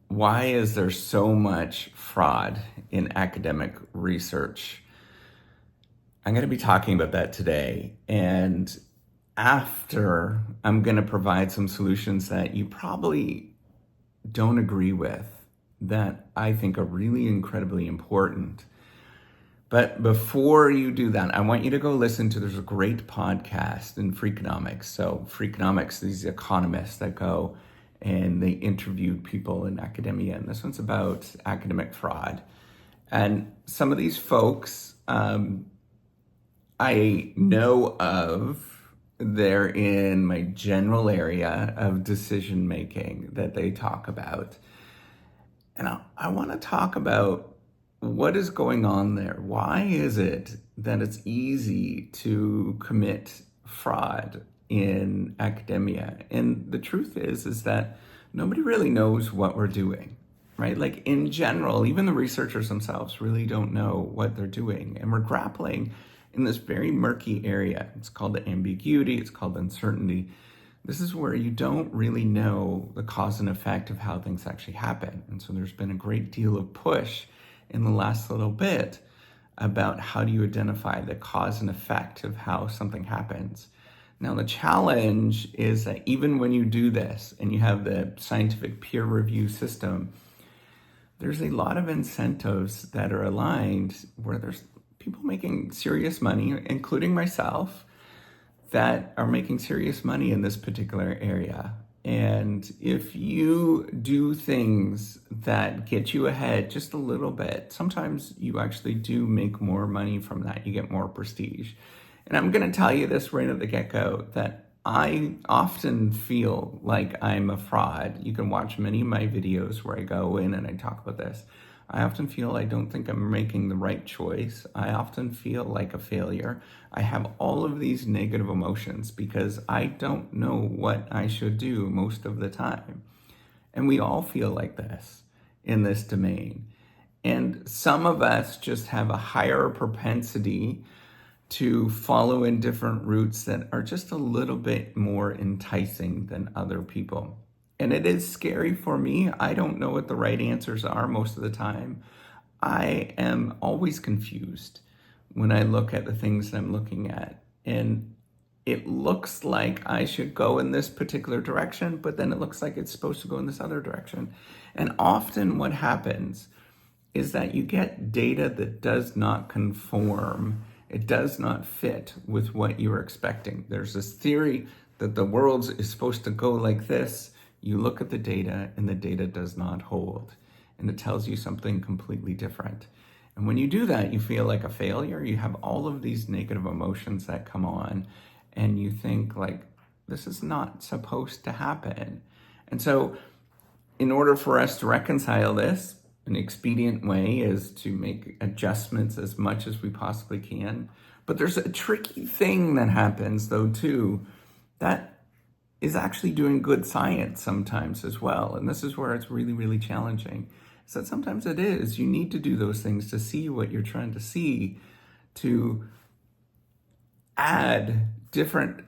Why is there so much fraud in academic research? I'm going to be talking about that today. And after, I'm going to provide some solutions that you probably don't agree with, that I think are really incredibly important. But before you do that, I want you to go listen to, there's a great podcast in Freakonomics. So Freakonomics, these economists that go and they interviewed people in academia. And this one's about academic fraud. And some of these folks I know of, they're in my general area of decision making that they talk about. And I want to talk about what is going on there. Why is it that it's easy to commit fraud in academia? And the truth is that nobody really knows what we're doing, right? Like in general, even the researchers themselves really don't know what they're doing. And we're grappling in this very murky area. It's called the ambiguity, it's called uncertainty. This is where you don't really know the cause and effect of how things actually happen. And so there's been a great deal of push in the last little bit about how do you identify the cause and effect of how something happens. Now, the challenge is that even when you do this and you have the scientific peer review system, there's a lot of incentives that are aligned where there's people making serious money, including myself, that are making serious money in this particular area. And if you do things that get you ahead just a little bit, sometimes you actually do make more money from that. You get more prestige. And I'm going to tell you this right at the get-go, that I often feel like I'm a fraud. You can watch many of my videos where I go in and I talk about this. I often feel I don't think I'm making the right choice. I often feel like a failure. I have all of these negative emotions because I don't know what I should do most of the time. And we all feel like this in this domain. And some of us just have a higher propensity to follow in different routes that are just a little bit more enticing than other people. And it is scary for me. I don't know what the right answers are most of the time. I am always confused when I look at the things that I'm looking at. And it looks like I should go in this particular direction, but then it looks like it's supposed to go in this other direction. And often what happens is that you get data that does not conform. It does not fit with what you're expecting. There's this theory that the world is supposed to go like this. You look at the data and the data does not hold. And it tells you something completely different. And when you do that, you feel like a failure. You have all of these negative emotions that come on and you think like, this is not supposed to happen. And so in order for us to reconcile this, an expedient way is to make adjustments as much as we possibly can. But there's a tricky thing that happens though too, that is actually doing good science sometimes as well. And this is where it's really, really challenging. So sometimes it is, you need to do those things to see what you're trying to see, to add different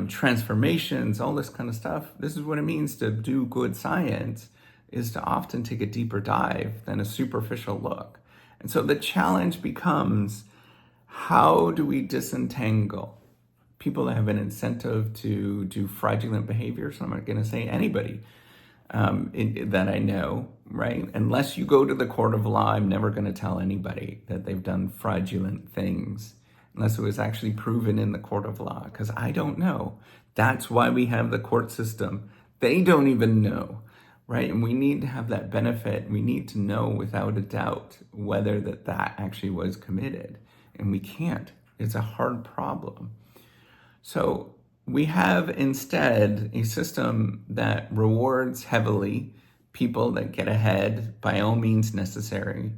transformations, all this kind of stuff. This is what it means to do good science, is to often take a deeper dive than a superficial look. And so the challenge becomes, how do we disentangle people that have an incentive to do fraudulent behavior? So I'm not going to say anybody that I know, right? Unless you go to the court of law, I'm never going to tell anybody that they've done fraudulent things unless it was actually proven in the court of law, because I don't know. That's why we have the court system. They don't even know, right? And we need to have that benefit. We need to know without a doubt whether that actually was committed. And we can't. It's a hard problem. So we have instead a system that rewards heavily people that get ahead by all means necessary.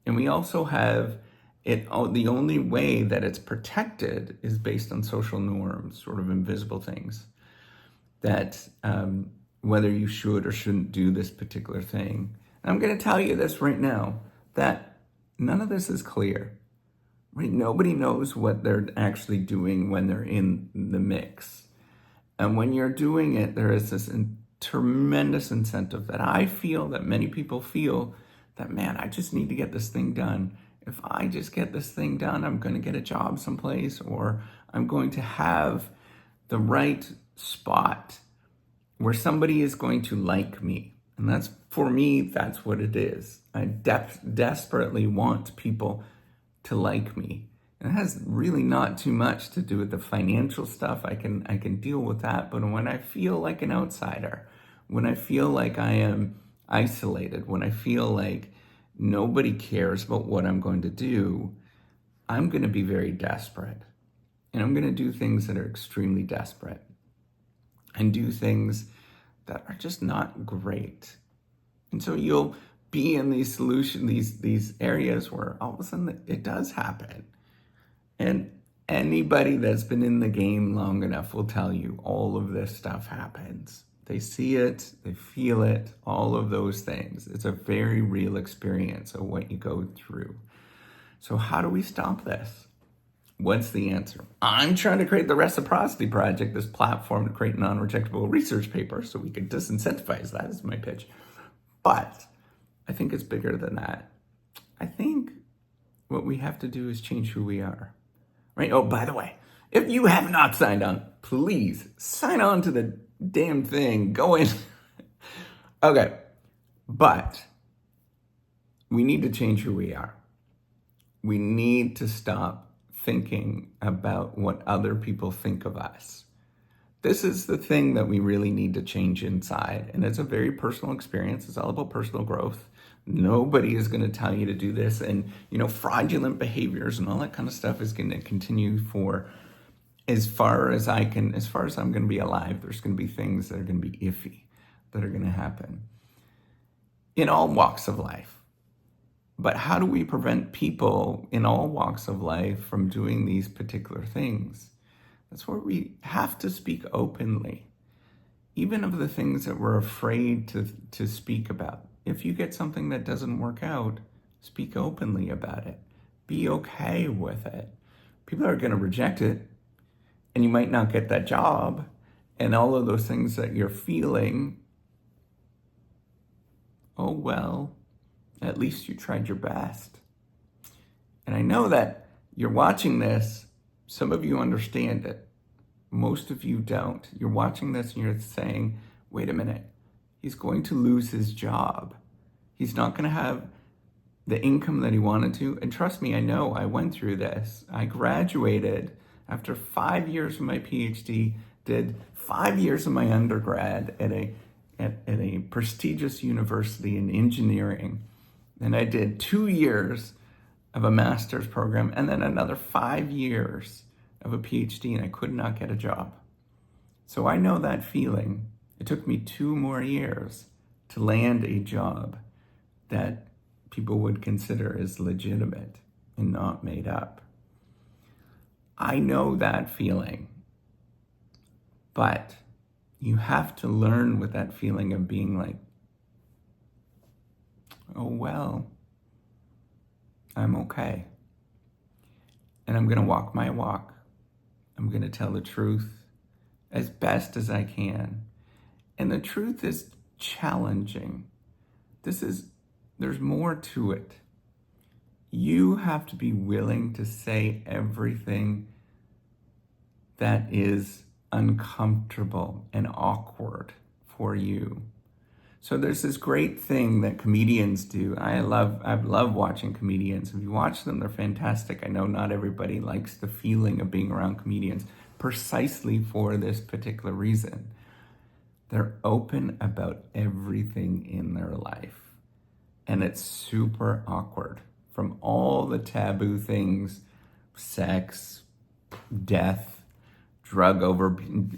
And we also have it, the only way that it's protected is based on social norms, sort of invisible things that whether you should or shouldn't do this particular thing. And I'm going to tell you this right now, that none of this is clear. Right? Nobody knows what they're actually doing when they're in the mix. And when you're doing it, there is this tremendous incentive that I feel, that many people feel, that, man, I just need to get this thing done. If I just get this thing done, I'm going to get a job someplace, or I'm going to have the right spot where somebody is going to like me. And that's, for me, that's what it is. I desperately want people to like me. And it has really not too much to do with the financial stuff. I can deal with that. But when I feel like an outsider, when I feel like I am isolated, when I feel like nobody cares about what I'm going to do, I'm going to be very desperate. And I'm going to do things that are extremely desperate, and do things that are just not great. And so you'll be in these areas where all of a sudden it does happen. And anybody that's been in the game long enough will tell you all of this stuff happens. They see it, they feel it, all of those things. It's a very real experience of what you go through. So how do we stop this? What's the answer? I'm trying to create the Reciprocity Project, this platform to create non-rejectable research papers so we can disincentivize that, is my pitch. But I think it's bigger than that. I think what we have to do is change who we are, right? Oh, by the way, if you have not signed on, please sign on to the damn thing. Go in. Okay, but we need to change who we are. We need to stop thinking about what other people think of us. This is the thing that we really need to change inside. And it's a very personal experience. It's all about personal growth. Nobody is going to tell you to do this. And, fraudulent behaviors and all that kind of stuff is going to continue for as far as I'm going to be alive. There's going to be things that are going to be iffy that are going to happen in all walks of life. But how do we prevent people in all walks of life from doing these particular things? That's where we have to speak openly, even of the things that we're afraid to speak about. If you get something that doesn't work out, speak openly about it. Be okay with it. People are going to reject it, and you might not get that job, and all of those things that you're feeling. Oh, well, at least you tried your best. And I know that you're watching this. Some of you understand it. Most of you don't. You're watching this and you're saying, wait a minute, he's going to lose his job. He's not going to have the income that he wanted to. And trust me, I know, I went through this. I graduated after 5 years of my PhD, did 5 years of my undergrad at a prestigious university in engineering. Then I did 2 years of a master's program, and then another 5 years of a PhD, and I could not get a job. So I know that feeling. It took me 2 more years to land a job that people would consider as legitimate and not made up. I know that feeling. But you have to learn with that feeling of being like, oh, well, I'm okay. And I'm going to walk my walk. I'm going to tell the truth as best as I can. And the truth is challenging. There's more to it. You have to be willing to say everything that is uncomfortable and awkward for you. So there's this great thing that comedians do. I love watching comedians. If you watch them, they're fantastic. I know not everybody likes the feeling of being around comedians precisely for this particular reason. They're open about everything in their life. And it's super awkward. From all the taboo things, sex, death, drug overdoses,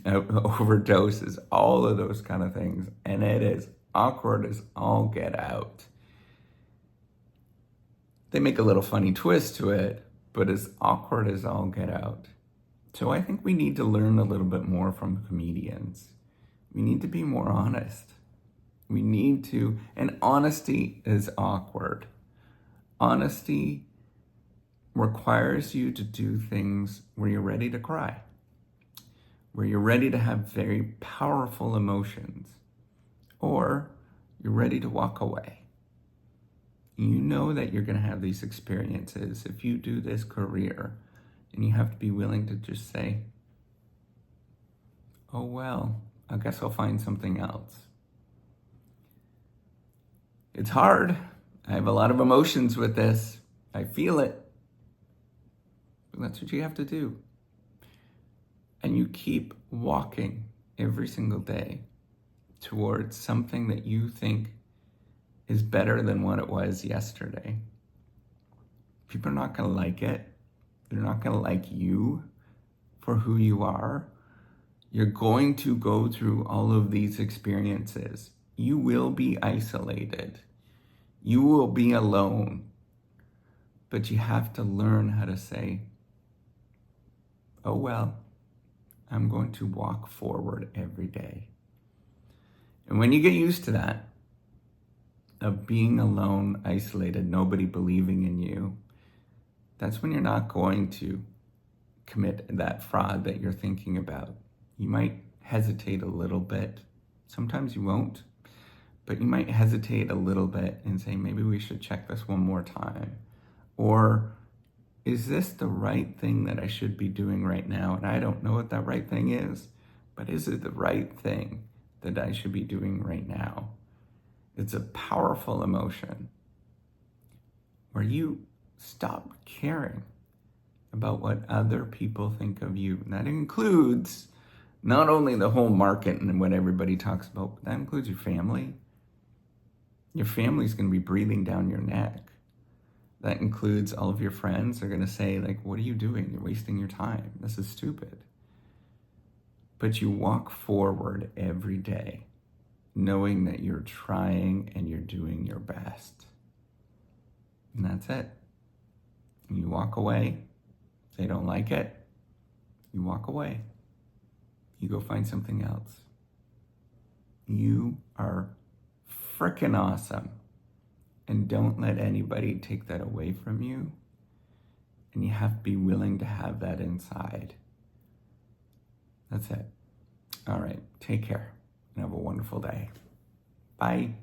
all of those kind of things. And it is awkward as all get out. They make a little funny twist to it, but as awkward as all get out. So I think we need to learn a little bit more from comedians. We need to be more honest. And honesty is awkward. Honesty requires you to do things where you're ready to cry, where you're ready to have very powerful emotions. or you're ready to walk away. You know that you're going to have these experiences if you do this career, and you have to be willing to just say, oh, well, I guess I'll find something else. It's hard. I have a lot of emotions with this. I feel it. But that's what you have to do. And you keep walking every single day towards something that you think is better than what it was yesterday. People are not going to like it. They're not going to like you for who you are. You're going to go through all of these experiences. You will be isolated. You will be alone. But you have to learn how to say, oh, well, I'm going to walk forward every day. And when you get used to that, of being alone, isolated, nobody believing in you, that's when you're not going to commit that fraud that you're thinking about. You might hesitate a little bit. Sometimes you won't, but you might hesitate a little bit and say, maybe we should check this one more time. Or is this the right thing that I should be doing right now? And I don't know what that right thing is, but is it the right thing that I should be doing right now? It's a powerful emotion where you stop caring about what other people think of you. And that includes not only the whole market and what everybody talks about, but that includes your family. Your family's going to be breathing down your neck. That includes all of your friends. They're going to say, like, what are you doing? You're wasting your time. This is stupid. But you walk forward every day knowing that you're trying and you're doing your best. And that's it. And you walk away. They don't like it. You walk away. You go find something else. You are freaking awesome. And don't let anybody take that away from you. And you have to be willing to have that inside. That's it. All right. Take care and have a wonderful day. Bye.